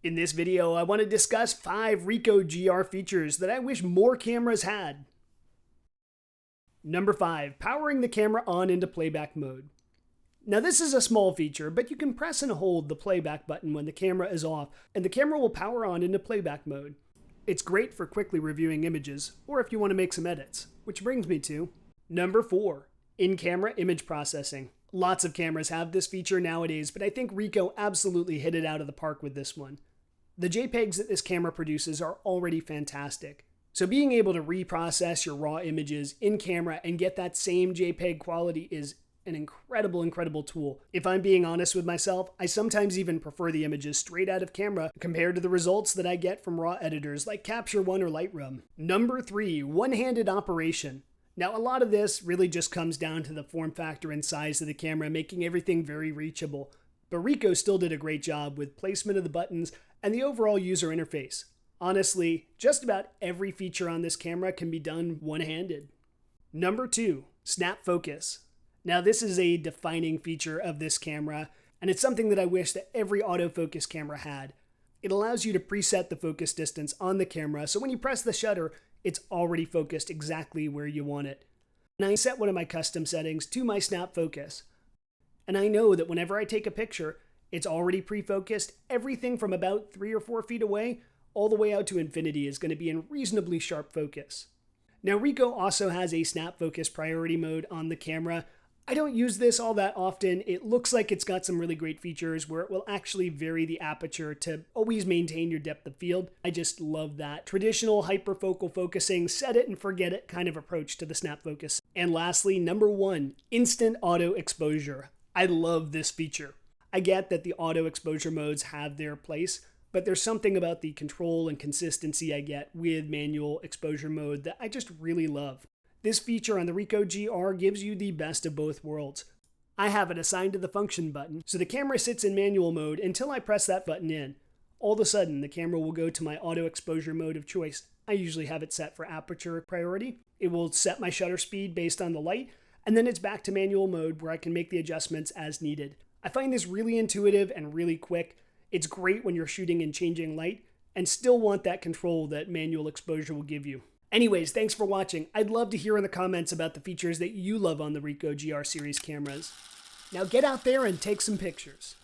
In this video, I want to discuss 5 Ricoh GR features that I wish more cameras had. Number 5, powering the camera on into playback mode. Now this is a small feature, but you can press and hold the playback button when the camera is off, and the camera will power on into playback mode. It's great for quickly reviewing images, or if you want to make some edits, which brings me to Number 4, in-camera image processing. Lots of cameras have this feature nowadays, but I think Ricoh absolutely hit it out of the park with this one. The JPEGs that this camera produces are already fantastic. So being able to reprocess your raw images in camera and get that same JPEG quality is an incredible tool. If I'm being honest with myself, I sometimes even prefer the images straight out of camera compared to the results that I get from raw editors like Capture One or Lightroom. Number 3, one-handed operation. Now a lot of this really just comes down to the form factor and size of the camera, making everything very reachable. But Ricoh still did a great job with placement of the buttons and the overall user interface. Honestly, just about every feature on this camera can be done one-handed. Number 2, snap focus. Now this is a defining feature of this camera, and it's something that I wish that every autofocus camera had. It allows you to preset the focus distance on the camera, so when you press the shutter, it's already focused exactly where you want it. And I set one of my custom settings to my snap focus. And I know that whenever I take a picture, it's already pre-focused. Everything from about 3 or 4 feet away all the way out to infinity is going to be in reasonably sharp focus. Now Ricoh also has a snap focus priority mode on the camera. I don't use this all that often. It looks like it's got some really great features where it will actually vary the aperture to always maintain your depth of field. I just love that traditional hyperfocal focusing, set it and forget it kind of approach to the snap focus. And lastly, number 1, instant auto exposure. I love this feature. I get that the auto exposure modes have their place, but there's something about the control and consistency I get with manual exposure mode that I just really love. This feature on the Ricoh GR gives you the best of both worlds. I have it assigned to the function button, so the camera sits in manual mode until I press that button in. All of a sudden, the camera will go to my auto exposure mode of choice. I usually have it set for aperture priority. It will set my shutter speed based on the light, and then it's back to manual mode where I can make the adjustments as needed. I find this really intuitive and really quick. It's great when you're shooting in changing light and still want that control that manual exposure will give you. Anyways, thanks for watching. I'd love to hear in the comments about the features that you love on the Ricoh GR series cameras. Now get out there and take some pictures.